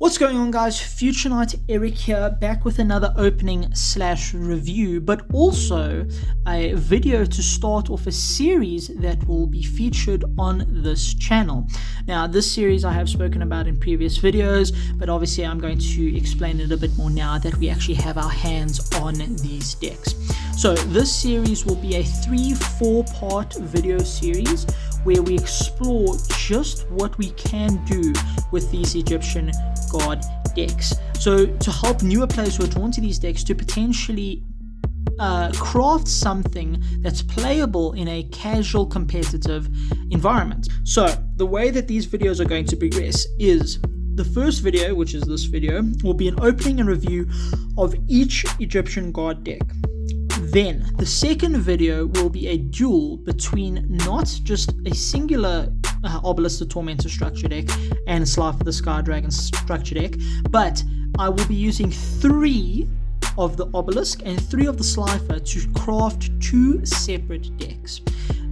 What's going on, guys? Future Knight Eric here, back with another opening / review, but also a video to start off a series that will be featured on this channel. Now, this series I have spoken about in previous videos, but obviously I'm going to explain it a bit more now that we actually have our hands on these decks. So this series will be a 3-4 part video series where we explore just what we can do with these Egyptian God decks. So to help newer players who are drawn to these decks to potentially craft something that's playable in a casual competitive environment. So the way that these videos are going to progress is the first video, which is this video, will be an opening and review of each Egyptian God deck. Then the second video will be a duel between not just a singular Obelisk the Tormentor structure deck and Slifer the Sky Dragon structure deck, but I will be using 3 of the Obelisk and 3 of the Slifer to craft 2 separate decks.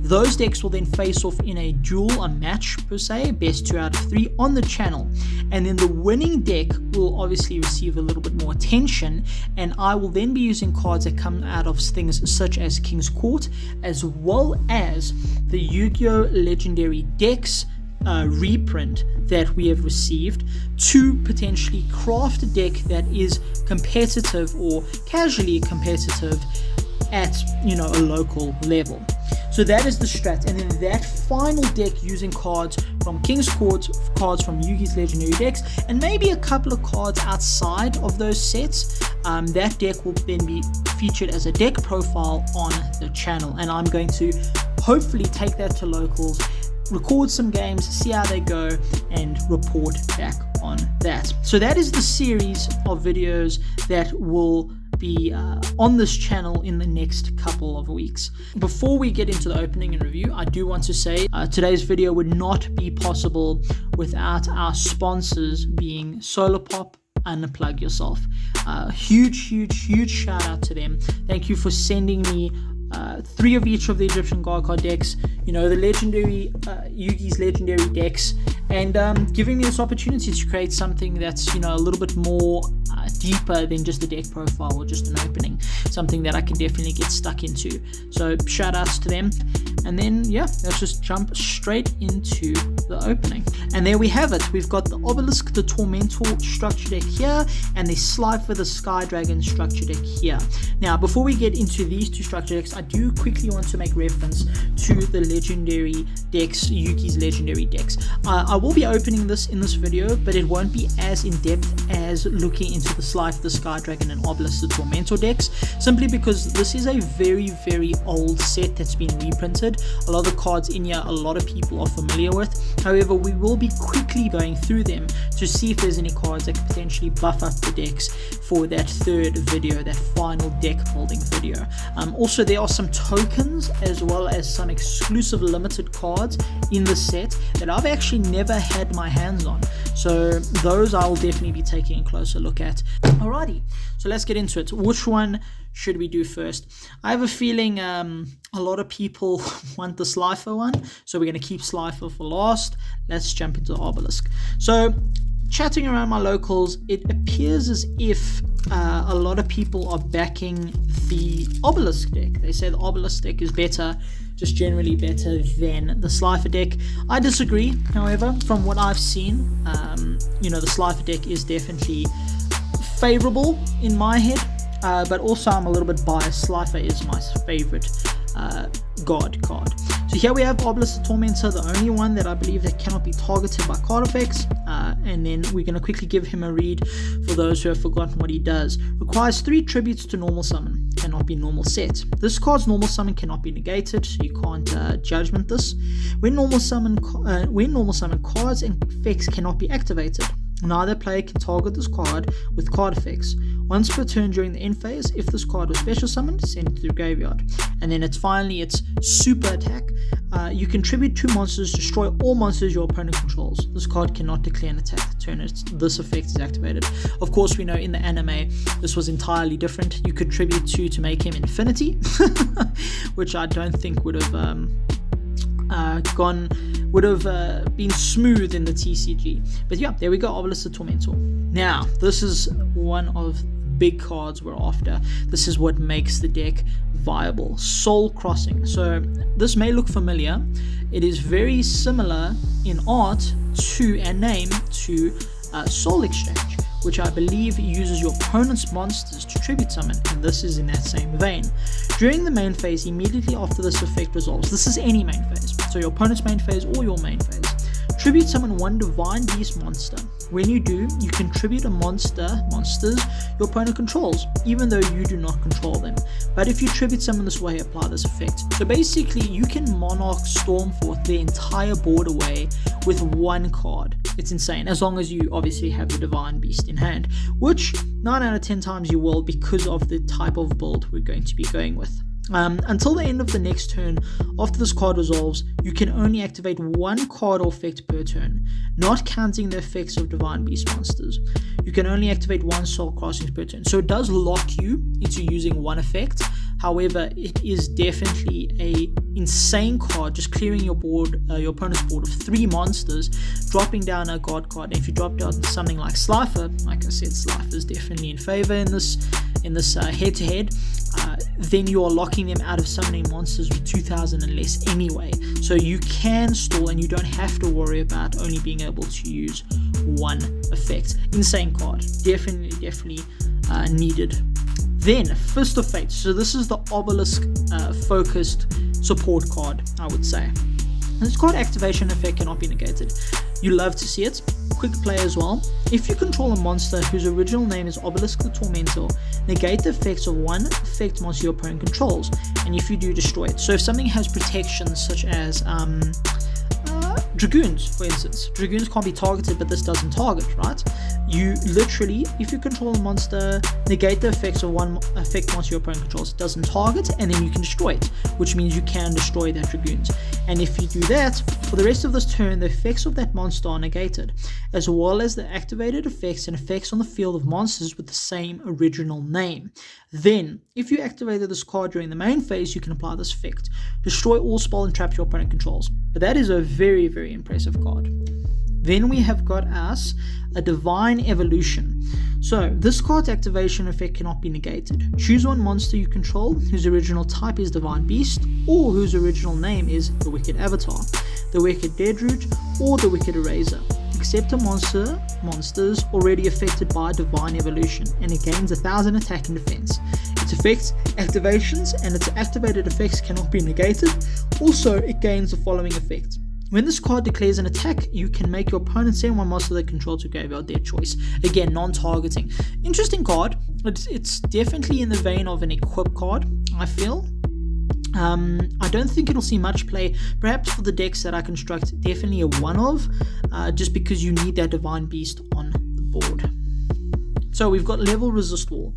Those decks will then face off in a duel, a match per se, best 2 out of 3 on the channel, and then the winning deck will obviously receive a little bit more attention, and I will then be using cards that come out of things such as King's Court, as well as the Yu-Gi-Oh! Legendary decks reprint that we have received to potentially craft a deck that is competitive or casually competitive at, a local level. So that is the strat, and then that final deck using cards from King's Court, cards from Yugi's Legendary decks, and maybe a couple of cards outside of those sets. That deck will then be featured as a deck profile on the channel, and I'm going to hopefully take that to locals, record some games, see how they go, and report back on that. So that is the series of videos that will be on this channel in the next couple of weeks. Before we get into the opening and review, I do want to say today's video would not be possible without our sponsors being Solarpop. Unplug Yourself. Huge shout out to them. Thank you for sending me 3 of each of the Egyptian God card decks, the legendary Yugi's legendary decks, and giving me this opportunity to create something that's a little bit more deeper than just a deck profile or just an opening, something that I can definitely get stuck into. So shout outs to them, and then let's just jump straight into the opening. And there we have it. We've got the Obelisk the Tormentor structure deck here, and the Slifer the Sky Dragon structure deck here. Now, before we get into these 2 structure decks, I do quickly want to make reference to the legendary decks, Yugi's legendary decks. I will be opening this in this video, but it won't be as in depth as looking into the Slifer the Sky Dragon and Obelisk the Tormentor decks, simply because this is a very old set that's been reprinted. A lot of the cards in here a lot of people are familiar with. However, we will be quickly going through them to see if there's any cards that could potentially buff up the decks for that third video, that final deck building video. Also, there are some tokens as well as some exclusive limited cards in the set that I've actually never had my hands on, so those I will definitely be taking a closer look at. Alrighty, so let's get into it. Which one should we do first? I have a feeling a lot of people want the Slifer one, so we're going to keep Slifer for last. Let's jump into the Obelisk. So chatting around my locals, it appears as if a lot of people are backing the Obelisk deck. They say the Obelisk deck is better, just generally better than the Slifer deck. I disagree, however. From what I've seen, the Slifer deck is definitely favorable in my head, but also I'm a little bit biased. Slifer is my favorite God card. So here we have Obelisk the Tormentor, the only one that I believe that cannot be targeted by card effects, and then we're going to quickly give him a read for those who have forgotten what he does. Requires 3 tributes to normal summon, cannot be normal set. This card's normal summon cannot be negated, so you can't judgment this. When normal summon cards and effects cannot be activated, neither player can target this card with card effects. Once per turn during the end phase, if this card was special summoned, send it to the graveyard. And then it's super attack. You contribute 2 monsters, destroy all monsters your opponent controls. This card cannot declare an attack the turn this effect is activated. Of course, we know in the anime this was entirely different. You contribute 2 to make him infinity, which I don't think would have been smooth in the TCG. But yeah, there we go, Obelisk the Tormentor. Now, this is one of the big cards we're after. This is what makes the deck viable. Soul Crossing. So this may look familiar. It is very similar in art to and name to Soul Exchange, which I believe uses your opponent's monsters to tribute summon, and this is in that same vein. During the main phase, immediately after this effect resolves, this is any main phase, so your opponent's main phase or your main phase, tribute summon one Divine Beast monster. When you do, you can tribute a monsters your opponent controls, even though you do not control them. But if you tribute summon this way, apply this effect. So basically, you can Monarch Stormforth the entire board away with one card. It's insane, as long as you obviously have the Divine Beast in hand, which 9 out of 10 times you will, because of the type of build we're going to be going with. Until the end of the next turn, after this card resolves, you can only activate one card or effect per turn, not counting the effects of Divine Beast monsters. You can only activate one Soul Crossings per turn, so it does lock you into using one effect. However, it is definitely a insane card, just clearing your board, your opponent's board of 3 monsters, dropping down a god card. And if you drop down something like Slifer, like I said, Slifer is definitely in favor in this head-to-head. Then you are locking them out of summoning monsters with 2,000 and less anyway. So you can stall and you don't have to worry about only being able to use one effect. Insane card. Definitely needed. Then, Fist of Fate. So this is the obelisk focused support card, I would say. This card activation effect cannot be negated. You love to see it. Quick play as well. If you control a monster whose original name is Obelisk the Tormentor, negate the effects of one effect monster your opponent controls, and if you do, destroy it. So if something has protections such as Dragoons, for instance. Dragoons can't be targeted, but this doesn't target, right? You literally, if you control a monster, negate the effects of one effect monster your opponent controls. It doesn't target, and then you can destroy it, which means you can destroy that Dragoons. And if you do that, for the rest of this turn, the effects of that monster are negated, as well as the activated effects and effects on the field of monsters with the same original name. Then, if you activated this card during the main phase, you can apply this effect. Destroy all spell and trap your opponent controls. But that is a very, very impressive card. Then we have got us a Divine Evolution. So this card's activation effect cannot be negated. Choose one monster you control whose original type is Divine Beast, or whose original name is the Wicked Avatar, the Wicked Deadroot, or the Wicked Eraser. Except a monsters already affected by Divine Evolution, and it gains 1,000 attack and defense. Its effects, activations, and its activated effects cannot be negated. Also, it gains the following effect. When this card declares an attack, you can make your opponent send one monster they control to graveyard, their choice. Again, non-targeting. Interesting card. It's definitely in the vein of an equip card, I feel. I don't think it'll see much play, perhaps for the decks that I construct, definitely a one-of, just because you need that Divine Beast on the board. So we've got level resist wall.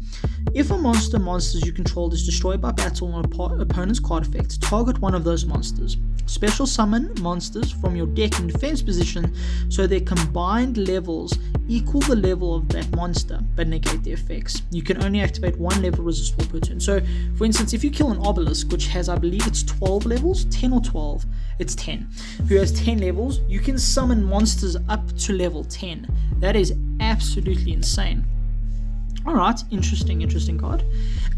If a monsters you control is destroyed by battle or opponent's card effect, target one of those monsters. Special summon monsters from your deck in defense position so their combined levels equal the level of that monster, but negate their effects. You can only activate one level resist wall per turn. So, for instance, if you kill an obelisk, which has, I believe it's 12 levels, 10 or 12, it's 10. Who has 10 levels, you can summon monsters up to level 10. That is absolutely insane. Alright, interesting card.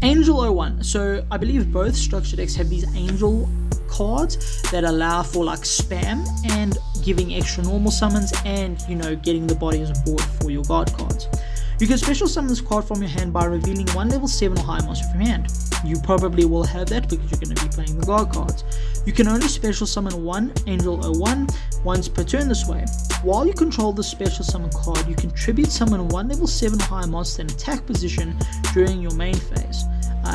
Angel 01. So I believe both structure decks have these angel cards that allow for like spam and giving extra normal summons and, you know, getting the bodies on board for your guard cards. You can special summon this card from your hand by revealing one level 7 or higher monster from your hand. You probably will have that because you're going to be playing the guard cards. You can only special summon one Angel 01 once per turn this way. While you control the special summon card, you can tribute summon one level 7 or higher monster in attack position during your main phase,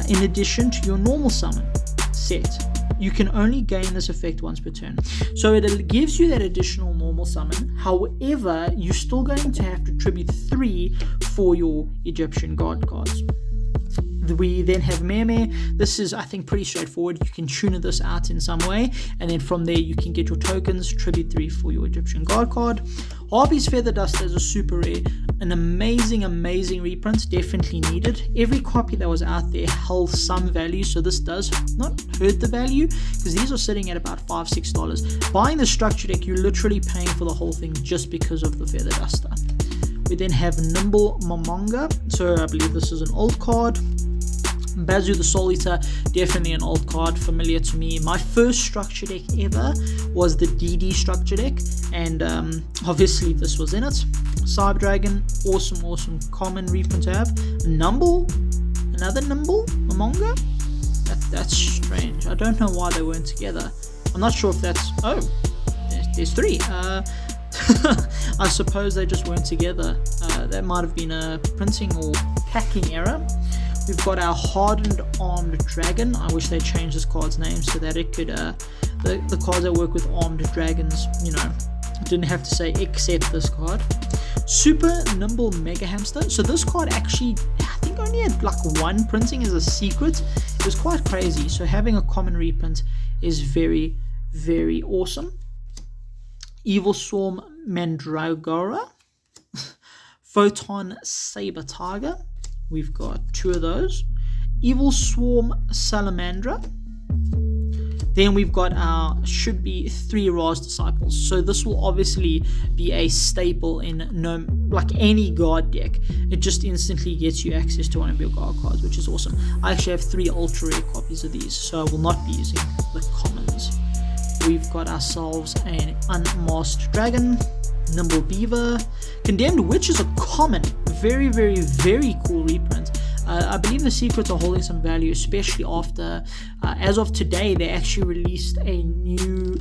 in addition to your normal summon set. You can only gain this effect once per turn. So it gives you that additional normal summon. However, you're still going to have to tribute 3 for your Egyptian guard cards. We then have Meme. This is, I think, pretty straightforward. You can tune this out in some way, and then from there you can get your tokens, tribute 3 for your Egyptian guard card. Harpy's Feather Duster is a super rare, an amazing reprint, definitely needed. Every copy that was out there held some value, so this does not hurt the value, because these are sitting at about $5-6. Buying the structure deck, you're literally paying for the whole thing just because of the Feather Duster. We We then have Nimble Momonga, so I believe this is an old card. Bazu the Soul Eater, definitely an old card, familiar to me. My first structure deck ever was the DD structure deck, and obviously this was in it. Cyber Dragon, awesome common reprint to have. Numble, another Nimble Momonga. That's strange. I don't know why they weren't together. I'm not sure if that's... Oh, there's three. I suppose they just weren't together. That might have been a printing or packing error. We've got our Hardened Armed Dragon. I wish they changed this card's name so that it could, the cards that work with armed dragons, you know, didn't have to say except this card. Super Nimble Mega Hamster. So this card actually, I think only had like one printing as a secret. It was quite crazy. So having a common reprint is very, very awesome. Evil Swarm Mandragora. Photon Saber Tiger. We've got two of those. Evil Swarm Salamandra. Then we've got our, should be 3 Ra's Disciples. So this will obviously be a staple in like any guard deck. It just instantly gets you access to one of your guard cards, which is awesome. I actually have 3 ultra rare copies of these, so I will not be using the commons. We've got ourselves an Unmasked Dragon. Nimble Beaver. Condemned Witch is a common, very, very, very cool reprint. I believe the secrets are holding some value, especially after, as of today, they actually released a new,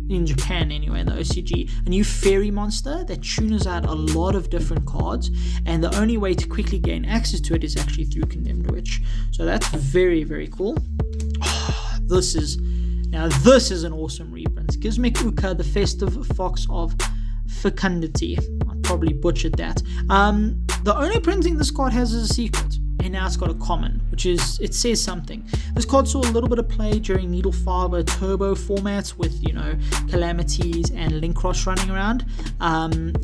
in Japan anyway, in the OCG, a new fairy monster that tunes out a lot of different cards, and the only way to quickly gain access to it is actually through Condemned Witch. So that's very, very cool. This is an awesome reprint. Gizmic Uka, the Festive Fox of Fecundity. I probably butchered that. The only printing this card has is a secret, and now it's got a common, which is, it says something. This card saw a little bit of play during Needle Fiber Turbo formats with, you know, Calamities and Link Cross running around.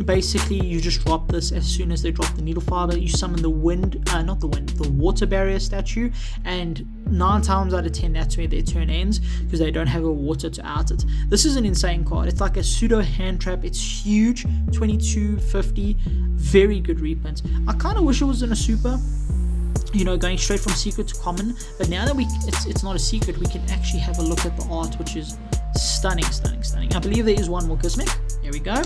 Basically, you just drop this as soon as they drop the Needle Fiber. You summon the the Water Barrier statue, and 9 times out of 10 that's where their turn ends, because they don't have a water to out it. This is an insane card. It's like a pseudo hand trap. It's huge, 2250, very good reprint. I kind of wish it was in a super, you know, going straight from secret to common, but now that it's not a secret, we can actually have a look at the art, which is stunning. I believe there is one more Gizmic. Here we go.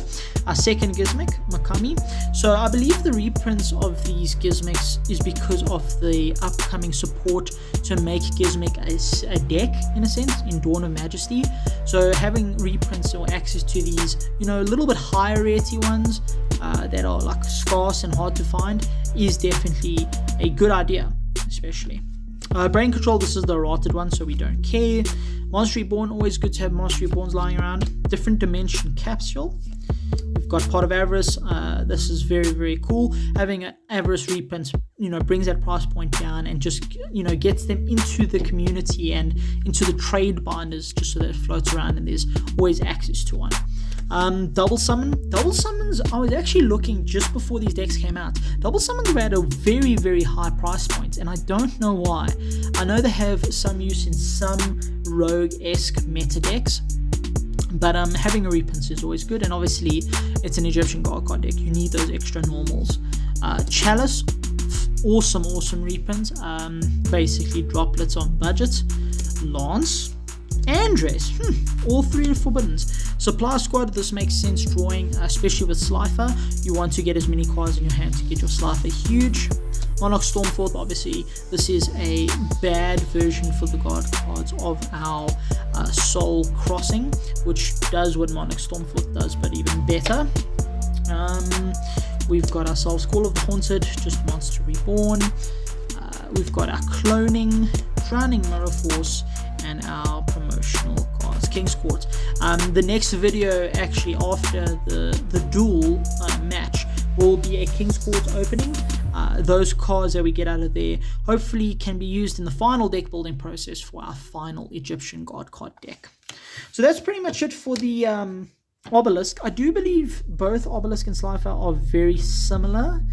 Our second Gizmic, Makami. So I believe the reprints of these Gizmics is because of the upcoming support to make Gizmic a deck, in a sense, in Dawn of Majesty. So having reprints or access to these, you know, a little bit higher rarity ones that are like scarce and hard to find is definitely a good idea, especially. Brain Control, this is the rotted one, so we don't care. Monster Reborn, always good to have Monster Reborns lying around. Different Dimension Capsule. We've got Pot of Avarice. This is very, very cool. Having an Avarice reprint, you know, brings that price point down and just, you know, gets them into the community and into the trade binders, just so that it floats around and there's always access to one. Double Summons, I was actually looking just before these decks came out. Double Summons were at a very, very high price point, and I don't know why. I know they have some use in some rogue-esque meta decks, but having a reprint is always good, and obviously it's an Egyptian guard card deck. You need those extra normals. Chalice, awesome reprint. Basically droplets on budget. Lance, Andres, all 3 Forbiddens. Supply Squad, this makes sense drawing, especially with Slifer. You want to get as many cards in your hand to get your Slifer huge. Monarch Stormforth, obviously this is a bad version for the guard cards of our Soul Crossing, which does what Monarch Stormforth does, but even better. We've got ourselves Call of the Haunted, just Monster Reborn. We've got our Cloning, Drowning Mirror Force, and our promotional cards, King's Court. The next video, actually after the duel match, will be a King's Court opening. Those cards that we get out of there hopefully can be used in the final deck building process for our final Egyptian guard card deck. So that's pretty much it for the Obelisk. I do believe both Obelisk and Slifer are very similar.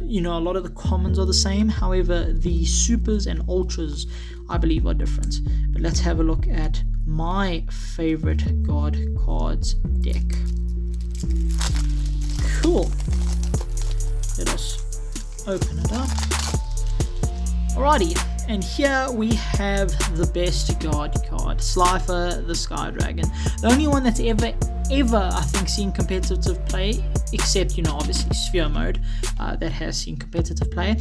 You know, a lot of the commons are the same. However, the supers and ultras, I believe, are different. But let's have a look at my favorite guard cards deck. Cool. open it up. Alrighty, and here we have the best guard card, Slifer the Sky Dragon. The only one that's ever I think seen competitive play, except obviously Sphere Mode, that has seen competitive play.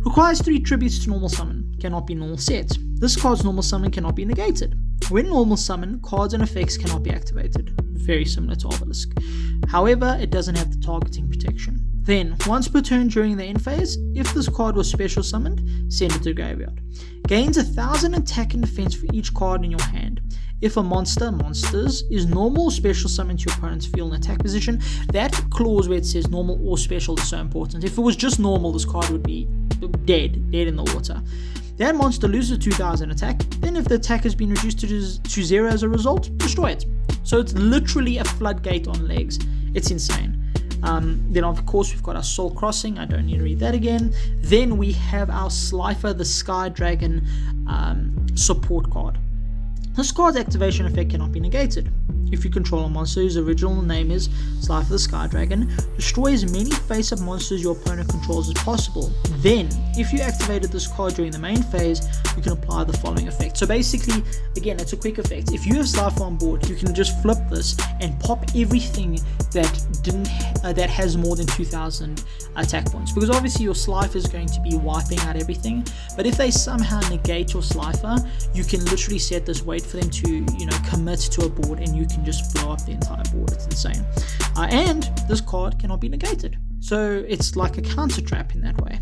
Requires 3 tributes to normal summon, cannot be normal set. This card's normal summon cannot be negated. When normal summon, cards and effects cannot be activated, very similar to Obelisk. However, it doesn't have the targeting protection. Then, once per turn during the end phase, if this card was special summoned, send it to the graveyard. Gains 1000 attack and defense for each card in your hand. If a monsters is normal or special summoned to your opponent's field and attack position, that clause where it says normal or special is so important. If it was just normal, this card would be dead in the water. That monster loses 2000 attack, then if the attack has been reduced to 0 as a result, destroy it. So it's literally a floodgate on legs. It's insane. Then of course we've got our Soul Crossing, I don't need to read that again. Then we have our Slifer the Sky Dragon support card. This card's activation effect cannot be negated. If you control a monster whose original name is Slifer the Sky Dragon, destroy as many face-up monsters your opponent controls as possible. Then, if you activated this card during the main phase, you can apply the following effect. So basically, again, it's a quick effect. If you have Slifer on board, you can just flip this and pop everything that has more than 2000 attack points. Because obviously your Slifer is going to be wiping out everything. But if they somehow negate your Slifer, you can literally set this, wait for them to commit to a board, and you can just blow up the entire board. It's insane. And this card cannot be negated, so it's like a counter trap in that way.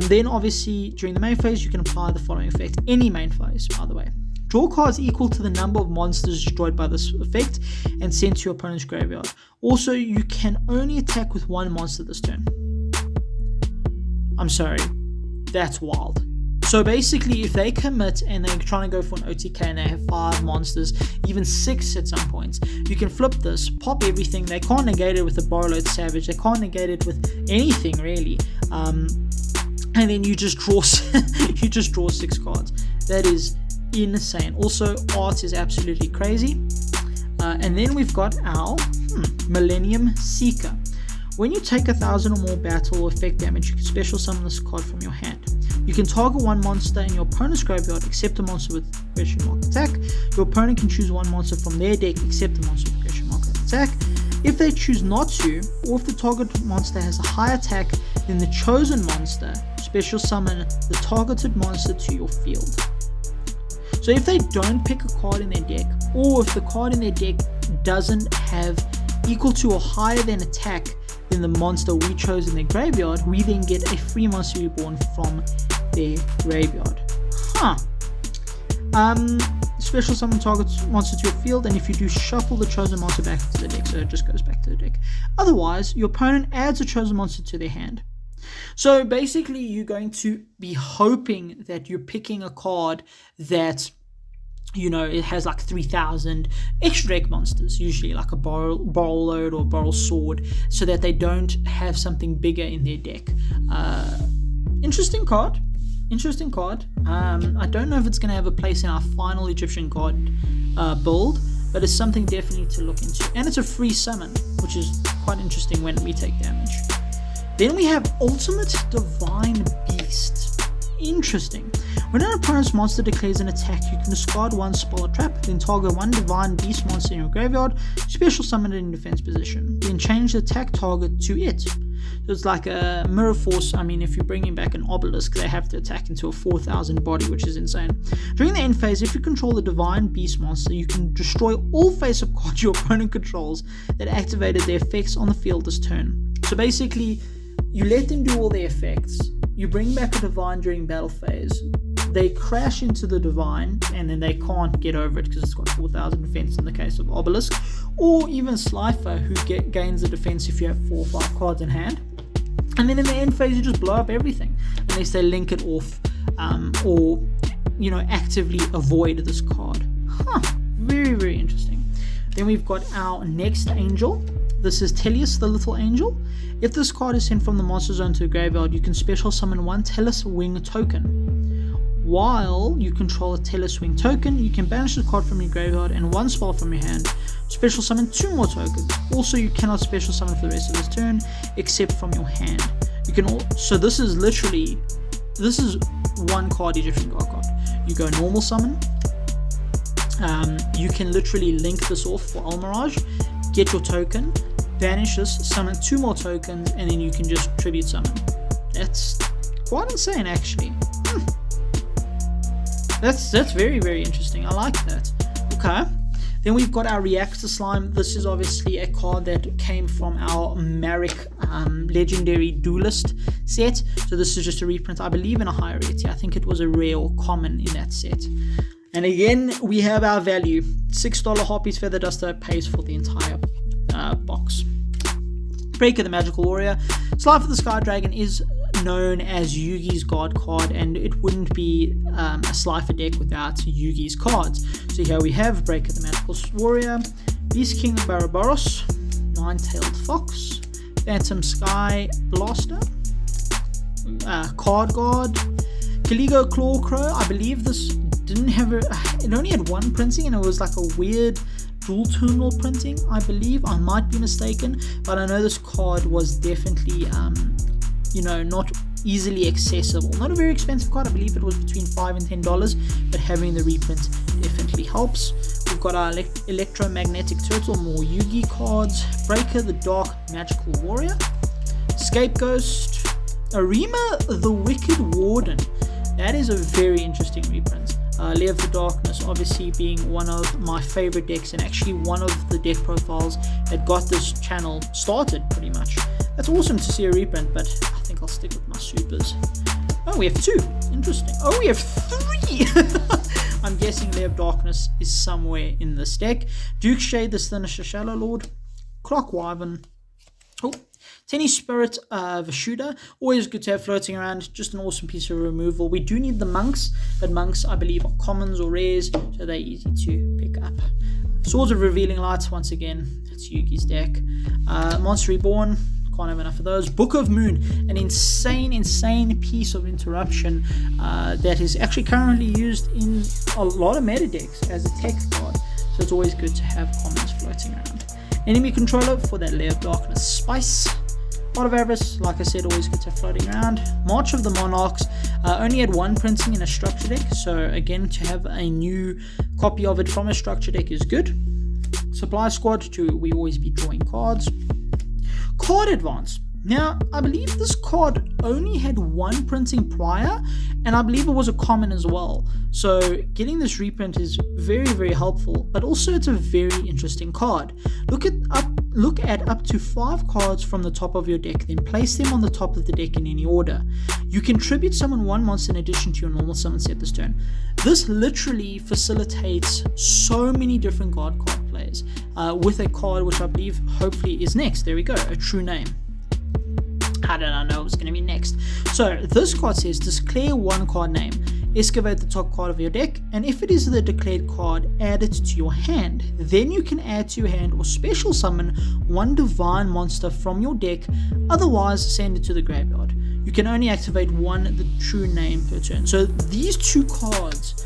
Then obviously during the main phase you can apply the following effect, any main phase by the way. Draw cards equal to the number of monsters destroyed by this effect and sent to your opponent's graveyard. Also, you can only attack with one monster this turn. I'm sorry, that's wild. So basically, if they commit and they're trying to go for an OTK and they have 5 monsters, even 6 at some points, you can flip this, pop everything. They can't negate it with a Borrowed Savage. They can't negate it with anything really. And then you just draw 6 cards. That is insane. Also, art is absolutely crazy. And then we've got our Millennium Seeker. When you take 1000 or more battle or effect damage, you can special summon this card from your hand. You can target one monster in your opponent's graveyard except a monster with question mark attack. Your opponent can choose one monster from their deck except a monster with question mark attack. If they choose not to, or if the target monster has a high attack than the chosen monster, special summon the targeted monster to your field. So if they don't pick a card in their deck, or if the card in their deck doesn't have equal to or higher than attack than the monster we chose in their graveyard, we then get a free monster reborn from their graveyard. Special summon targets monster to your field, and if you do, shuffle the chosen monster back to the deck, so it just goes back to the deck. Otherwise, your opponent adds a chosen monster to their hand. So basically, you're going to be hoping that you're picking a card that it has like 3000 extra deck monsters, usually like a Borrowed or Borrow Sword, so that they don't have something bigger in their deck. Interesting card. I don't know if it's going to have a place in our final Egyptian god build, but it's something definitely to look into. And it's a free summon, which is quite interesting when we take damage. Then we have Ultimate Divine Beast. Interesting. When an opponent's monster declares an attack, you can discard one spell or trap, then target one Divine Beast monster in your graveyard, special summon it in defense position, then change the attack target to it. So it's like a Mirror Force. I mean, if you're bringing back an Obelisk, they have to attack into a 4000 body, which is insane. During the end phase, if you control the Divine Beast monster, you can destroy all face-up cards your opponent controls that activated their effects on the field this turn. So basically, you let them do all their effects, you bring back a Divine during battle phase, they crash into the Divine, and then they can't get over it because it's got 4000 defense in the case of Obelisk, or even Slifer, who gains the defense if you have 4 or 5 cards in hand. And then in the end phase, you just blow up everything, unless they link it off, or actively avoid this card. Very, very interesting. Then we've got our next angel. This is Telius, the Little Angel. If this card is sent from the monster zone to the graveyard, you can special summon one Telius Wing token. While you control a Telius Wing token, you can banish the card from your graveyard and one spell from your hand. Special summon 2 more tokens. Also, you cannot special summon for the rest of this turn, except from your hand. You can so this is one card Egyptian God card. You go normal summon. You can literally link this off for Almirage, get your token, banish this, summon 2 more tokens, and then you can just tribute summon. That's quite insane, actually. That's very, very interesting. I like that. Okay. Then we've got our Reactor Slime. This is obviously a card that came from our Marek Legendary Duelist set. So this is just a reprint, I believe, in a higher rarity. I think it was a rare or common in that set. And again, we have our value. $6 Harpy's Feather Duster pays for the entire box. Breaker the Magical Warrior. Slide for the Sky Dragon is known as Yugi's God card, and it wouldn't be a Slifer deck without Yugi's cards. So here we have Breaker the Magical Warrior, Beast King Barabaros, Nine-Tailed Fox, Phantom Sky Blaster, Card Guard, Caligo Clawcrow. I believe this didn't have it only had 1 printing, and it was like a weird dual terminal printing, I believe. I might be mistaken, but I know this card was definitely not easily accessible. Not a very expensive card. I believe it was between $5 and $10, but having the reprint definitely helps. We've got our Electromagnetic Turtle, more Yugi cards, Breaker the Dark Magical Warrior, Scapegoat, Arima the Wicked Warden. That is a very interesting reprint. Lair of the Darkness obviously being one of my favorite decks, and actually one of the deck profiles that got this channel started pretty much. That's awesome to see a reprint, but I think I'll stick with my supers. Oh, we have 2. Interesting. Oh, we have 3! I'm guessing Lair of Darkness is somewhere in this deck. Duke Shade, the Sinister Shadow Lord, Clock Wyvern, Tenny Spirit Vashuda, always good to have floating around, just an awesome piece of removal. We do need the monks, but monks I believe are commons or rares, so they're easy to pick up. Swords of Revealing Lights, once again, that's Yugi's deck. Monster Reborn, can't have enough of those. Book of Moon, an insane piece of interruption that is actually currently used in a lot of meta decks as a tech card, so it's always good to have commons floating around. Enemy Controller for that Lair of Darkness Spice. Heart of Avarice, like I said, always good to have floating around. March of the Monarchs, only had 1 printing in a structure deck, so again, to have a new copy of it from a structure deck is good. Supply Squad, we always be drawing cards. Card Advance. Now, I believe this card only had 1 printing prior, and I believe it was a common as well. So getting this reprint is very, very helpful, but also it's a very interesting card. Look at up to 5 cards from the top of your deck, then place them on the top of the deck in any order. You can tribute summon 1 monster in addition to your normal summon set this turn. This literally facilitates so many different God card plays with a card which I believe hopefully is next. There we go, a true name. How did I know it was going to be next? So this card says declare 1 card name, excavate the top card of your deck, and if it is the declared card, add it to your hand. Then you can add to your hand or special summon 1 divine monster from your deck, otherwise send it to the graveyard. You can only activate 1 the true name per turn. So these 2 cards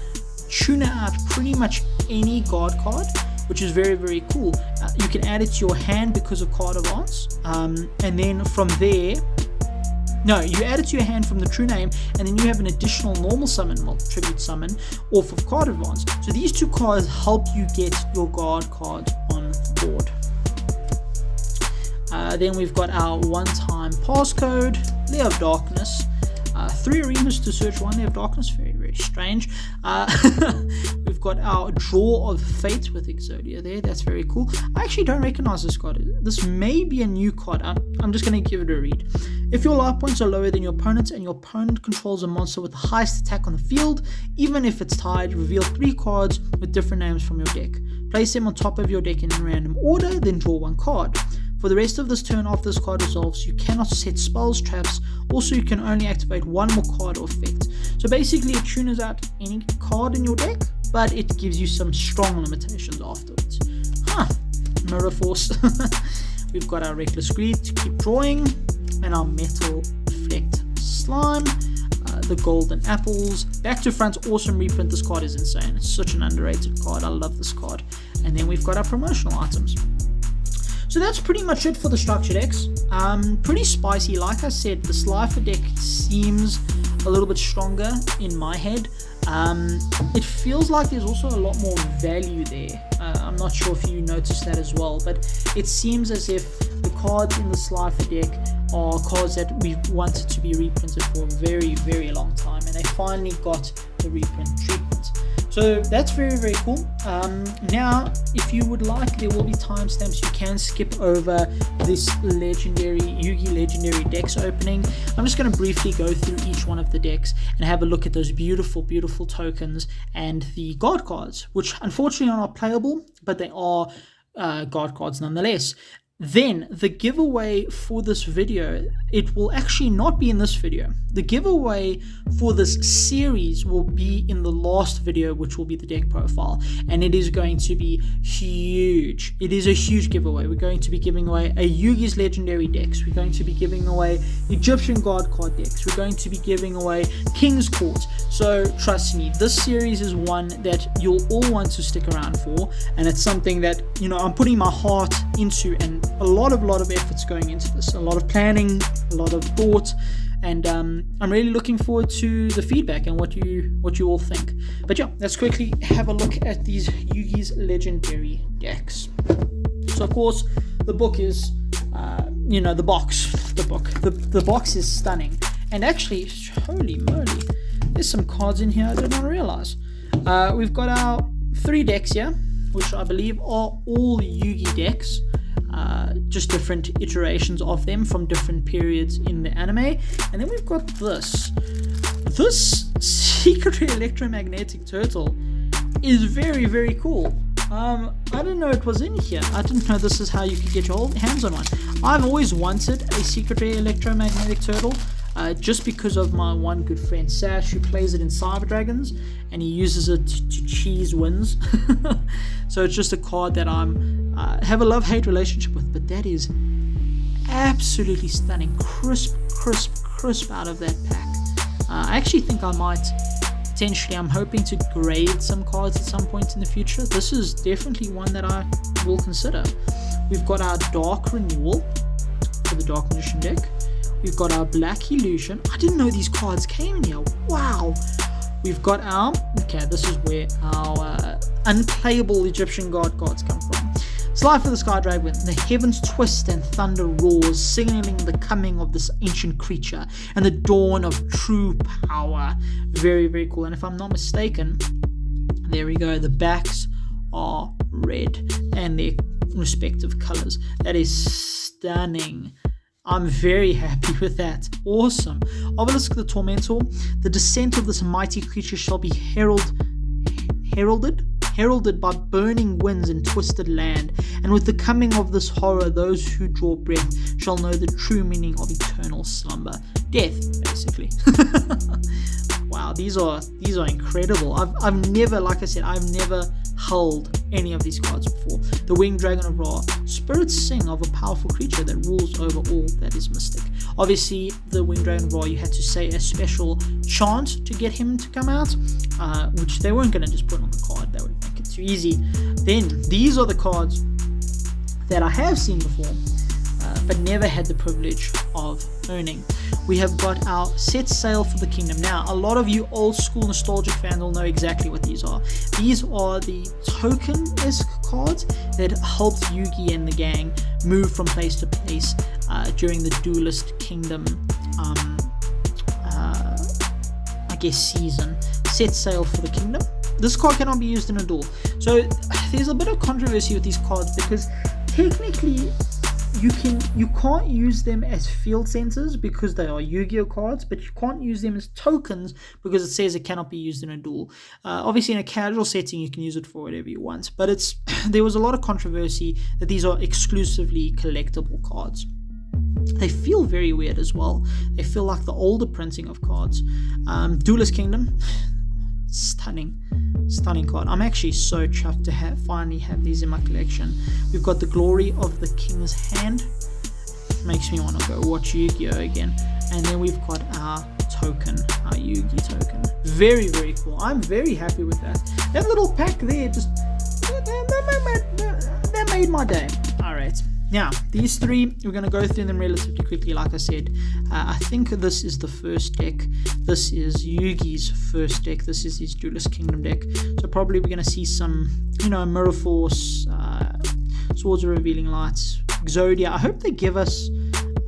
tune out pretty much any God card, which is very, very cool. You can add it to your hand because of Card Advance, and then from there, you add it to your hand from the true name, and then you have an additional normal summon, tribute summon, off of Card Advance. So these 2 cards help you get your God cards on board. Then we've got our one-time passcode, Lair of Darkness. 3 arenas to search 1 Lair of Darkness, very, very strange. We've got our Draw of Fate with Exodia there, that's very cool. I actually don't recognize this card. This may be a new card. I'm just going to give it a read. If your life points are lower than your opponent's and your opponent controls a monster with the highest attack on the field, even if it's tied, reveal 3 cards with different names from your deck. Place them on top of your deck in random order, then draw 1 card. For the rest of this turn, after this card resolves, you cannot set spells, traps. Also, you can only activate 1 more card or effect. So basically, it tunes out any card in your deck, but it gives you some strong limitations afterwards. Mirror Force. We've got our Reckless Greed to keep drawing, and our Metal Flecked Slime. The Golden Apples. Back to Front, awesome reprint. This card is insane. It's such an underrated card. I love this card. And then we've got our promotional items. So that's pretty much it for the structure decks. Pretty spicy. Like I said, the Slifer deck seems a little bit stronger in my head. It feels like there's also a lot more value there. I'm not sure if you noticed that as well, but it seems as if the cards in the Slifer deck are cards that we've wanted to be reprinted for a very, very long time, and they finally got the reprint treatment. So that's very, very cool. Now, if you would like, there will be timestamps. You can skip over this legendary Yugi legendary decks opening. I'm just going to briefly go through each one of the decks and have a look at those beautiful, beautiful tokens and the guard cards, which unfortunately are not playable, but they are guard cards nonetheless. Then the giveaway for this video, it will actually not be in this video. The giveaway for this series will be in the last video, which will be the deck profile, and it is going to be huge. It is a huge giveaway. We're going to be giving away a Yugi's legendary decks. We're going to be giving away Egyptian guard card decks. We're going to be giving away King's Court. So trust me, this series is one that you'll all want to stick around for, and it's something that, you know, I'm putting my heart into, and a lot of efforts going into this, a lot of planning, a lot of thought, and I'm really looking forward to the feedback and what you all think. But yeah, let's quickly have a look at these Yugi's legendary decks. So of course the book is the box is stunning, and actually, holy moly, there's some cards in here I did not realize. We've got our 3 decks here, which I believe are all Yugi decks. Just different iterations of them from different periods in the anime. And then we've got this secret electromagnetic turtle is very, very cool. I didn't know it was in here. I didn't know this is how you could get your hands on one. I've always wanted a secret electromagnetic turtle, just because of my one good friend Sash, who plays it in Cyber Dragons, and he uses it to cheese wins. So it's just a card that I'm have a love-hate relationship with, but that is absolutely stunning. Crisp out of that pack. I actually think I might potentially, I'm hoping to grade some cards at some point in the future. This is definitely one that I will consider. We've got our Dark Renewal for the Dark Magician deck. We've got our Black Illusion. I didn't know these cards came in here. Wow. We've got our, okay, this is where our unplayable Egyptian guard cards come from. Slifer the Sky Dragon. The heavens twist and thunder roars, signaling the coming of this ancient creature and the dawn of true power. Very, very cool. And if I'm not mistaken, there we go. The backs are red and their respective colors. That is stunning. I'm very happy with that. Awesome. Obelisk the Tormentor. The descent of this mighty creature shall be heralded by burning winds and twisted land. And with the coming of this horror, those who draw breath shall know the true meaning of eternal slumber. Death, basically. Wow, these are incredible. I've never, like I said, I've never held any of these cards before. The Winged Dragon of Ra. Spirits sing of a powerful creature that rules over all that is mystic. Obviously, the Winged Dragon of Ra, you had to say a special chant to get him to come out, which they weren't going to just put on the card. That would make it too easy. Then, these are the cards that I have seen before, but never had the privilege of owning. We have got our Set Sail for the Kingdom. Now, a lot of you old school nostalgic fans will know exactly what these are. These are the token-esque cards that helped Yugi and the gang move from place to place during the Duelist Kingdom, season. Set Sail for the Kingdom. This card cannot be used in a duel. So there's a bit of controversy with these cards, because technically you can't use them as field centers because they are Yu-Gi-Oh cards, but you can't use them as tokens because it says it cannot be used in a duel. Obviously in a casual setting you can use it for whatever you want, but there was a lot of controversy that these are exclusively collectible cards. They feel very weird as well. They feel like the older printing of cards. Duelist Kingdom, stunning card. I'm actually so chuffed to finally have these in my collection. We've got the Glory of the King's Hand. Makes me want to go watch Yu-Gi-Oh again. And then we've got our token, our Yugi token. Very, very cool. I'm very happy with that. That little pack there, that made my day. Alright, Now, these three, we're going to go through them relatively quickly. Like I said, I think this is the first deck. This is Yugi's first deck. This is his Duelist Kingdom deck. So probably we're going to see some, Mirror Force, Swords of Revealing Lights, Exodia. I hope they give us,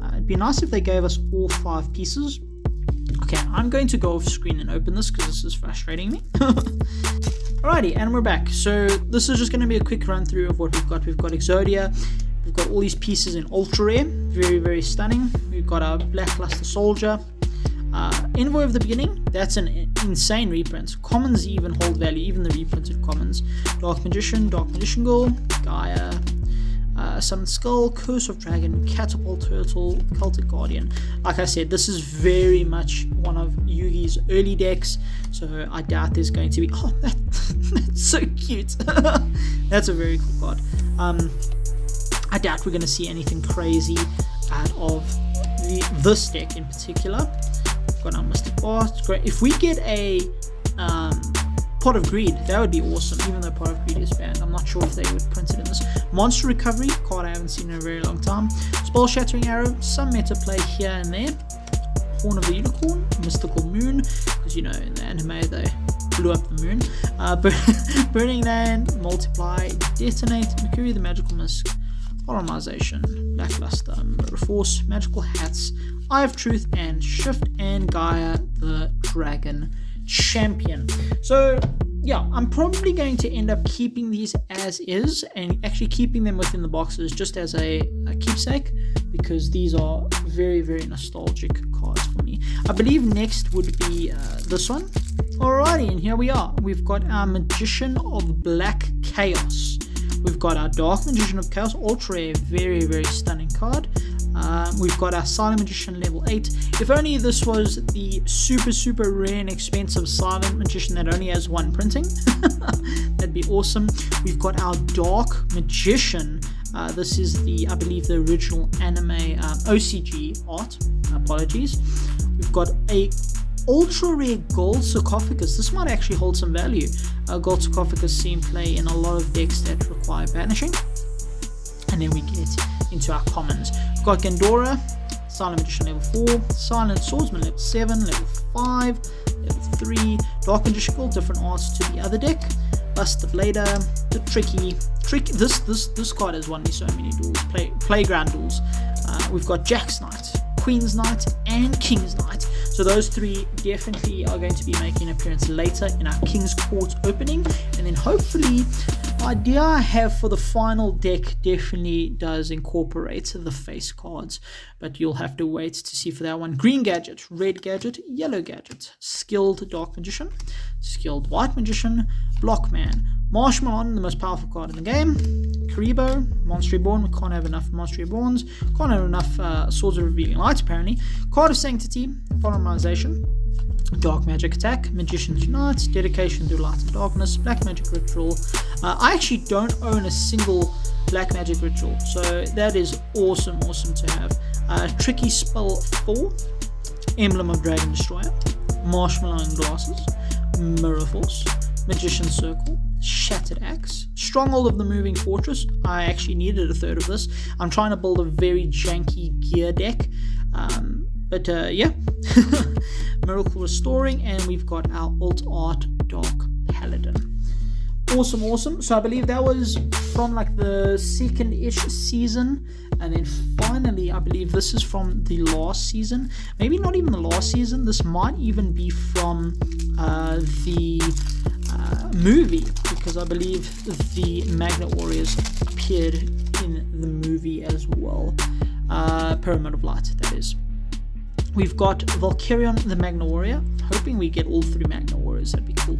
it'd be nice if they gave us all 5 pieces. Okay, I'm going to go off screen and open this because this is frustrating me. Alrighty, and we're back. So this is just going to be a quick run through of what we've got. We've got Exodia. We've got all these pieces in ultra rare, very, very stunning. We've got our Blackluster Soldier, Envoy of the Beginning. That's an insane reprint. Commons even hold value, even the reprinted commons. Dark Magician Girl, Gaia, Summon Skull, Curse of Dragon, Catapult Turtle, Celtic Guardian. Like I said, this is very much one of Yugi's early decks, so I doubt there's going to be. Oh, that's so cute. That's a very cool card. I doubt we're going to see anything crazy out of this deck in particular. We've got our Mystic Art. Great. If we get a Pot of Greed, that would be awesome, even though Pot of Greed is banned. I'm not sure if they would print it in this. Monster Recovery, card I haven't seen in a very long time. Spell Shattering Arrow, some meta play here and there. Horn of the Unicorn, Mystical Moon, because in the anime they blew up the moon. Burning Land, Multiply, Detonate, Mercury the Magical Mist, Polymerization, Blackluster, Mirror Force, Magical Hats, Eye of Truth, and Shift, and Gaia the Dragon Champion. So yeah, I'm probably going to end up keeping these as is and actually keeping them within the boxes just as a keepsake, because these are very, very nostalgic cards for me. I believe next would be this one. Alrighty, and here we are. We've got our Magician of Black Chaos. We've got our Dark Magician of Chaos, ultra rare, very, very stunning card. We've got our Silent Magician level 8. If only this was the super, super rare and expensive Silent Magician that only has 1 printing. That'd be awesome. We've got our Dark Magician. This is I believe the original anime OCG art. Apologies. We've got a ultra rare Gold Sarcophagus. This might actually hold some value. Gold Sarcophagus seen play in a lot of decks that require banishing. And then we get into our commons. We've got Gandora, Silent Magician level 4, Silent Swordsman level 7, level 5, level 3, Dark Magician Girl, different arts to the other deck, Bust the Blader, the this card has won me so many duels, playground duels. We've got Jack's Knight, Queen's Knight, and King's Knight. So those 3 definitely are going to be making an appearance later in our King's Court opening, and then hopefully the idea I have for the final deck definitely does incorporate the face cards, but you'll have to wait to see for that one. Green Gadget, Red Gadget, Yellow Gadget, Skilled Dark Magician, Skilled White Magician, Blockman, Marshmallow, the most powerful card in the game, Karibo, Monster Reborn. We can't have enough Monster Reborns, can't have enough Swords of Revealing Lights apparently, Card of Sanctity, Polymerization, Dark Magic Attack, Magician's Unite, Dedication to Light and Darkness, Black Magic Ritual. I actually don't own a single Black Magic Ritual, so that is awesome to have. Tricky Spell 4, Emblem of Dragon Destroyer, Marshmallow and Glasses, Mirror Force, Magician's Circle, Shattered Axe, Stronghold of the Moving Fortress. I actually needed a third of this. I'm trying to build a very janky gear deck. But yeah, Miracle Restoring, and we've got our Alt Art Dark Paladin. Awesome. So I believe that was from like the second-ish season, and then finally I believe this is from the last season. Maybe not even the last season. This might even be from the movie, because I believe the Magnet Warriors appeared in the movie as well. Pyramid of Light, that is. We've got Valkyrion the Magna Warrior. Hoping we get all 3 Magna Warriors, that'd be cool,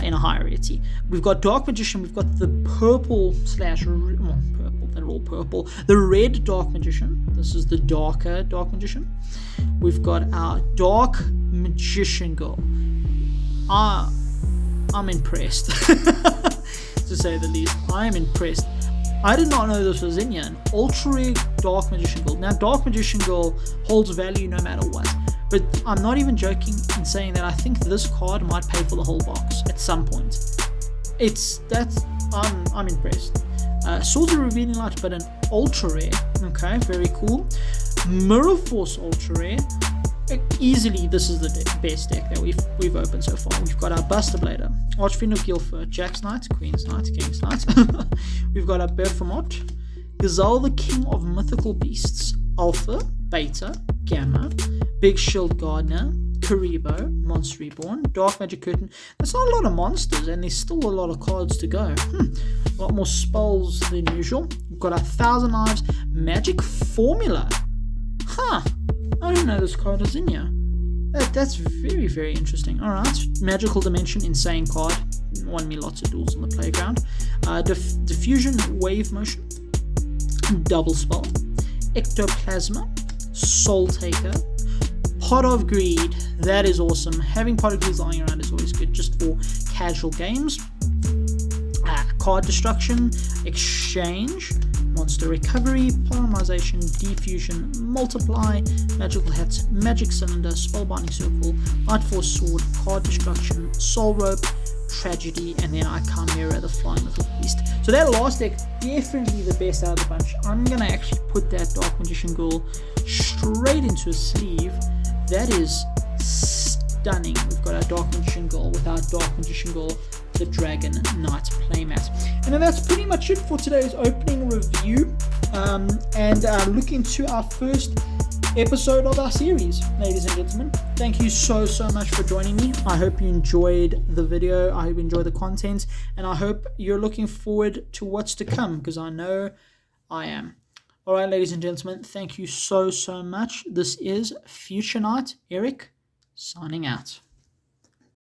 in a high rarity. We've got Dark Magician, we've got the purple, they're all purple. The red Dark Magician, this is the darker Dark Magician. We've got our Dark Magician Girl. I'm impressed, to say the least. I am impressed. I did not know this was in here. An ultra rare Dark Magician Girl. Now, Dark Magician Girl holds value no matter what. But I'm not even joking in saying that I think this card might pay for the whole box at some point. I'm impressed. Swords of Revealing Light, but an ultra rare. Okay, very cool. Mirror Force ultra rare. Easily, this is the best deck that we've opened so far. We've got our Buster Blader, Archfiend of Guilford, Jack's Knight, Queen's Knight, King's Knight. We've got our Bergamot, Gazelle, the King of Mythical Beasts, Alpha, Beta, Gamma, Big Shield Gardener, Karibo, Monster Reborn, Dark Magic Curtain. That's not a lot of monsters, and there's still a lot of cards to go. A lot more spells than usual. We've got our Thousand Knives, Magic Formula. I didn't know this card was in here. That's very, very interesting. Alright, Magical Dimension, insane card. Won me lots of duels on the playground. Diffusion, Wave Motion, Double Spell, Ectoplasma, Soul Taker, Pot of Greed. That is awesome. Having Pot of Greed lying around is always good, just for casual games. Card Destruction, Exchange, Monster Recovery, Polymerization, Diffusion, Multiply, Magical Hat, Magic Cylinder, Spellbinding Circle, Light Force Sword, Card Destruction, Soul Rope, Tragedy, and then Chimera, the Flying Mythical Beast. So that last deck, definitely the best out of the bunch. I'm going to actually put that Dark Magician Girl straight into a sleeve. That is stunning. We've got our Dark Magician Girl with our Dark Magician Girl, the Dragon Knight playmat. And then that's pretty much it for today's opening review, and looking to our first episode of our series. Ladies and gentlemen, thank you so much for joining me. I hope you enjoyed the video, I hope you enjoyed the content, and I hope you're looking forward to what's to come, because I know I am. Alright, ladies and gentlemen, thank you so much. This is Future Knight Eric, signing out.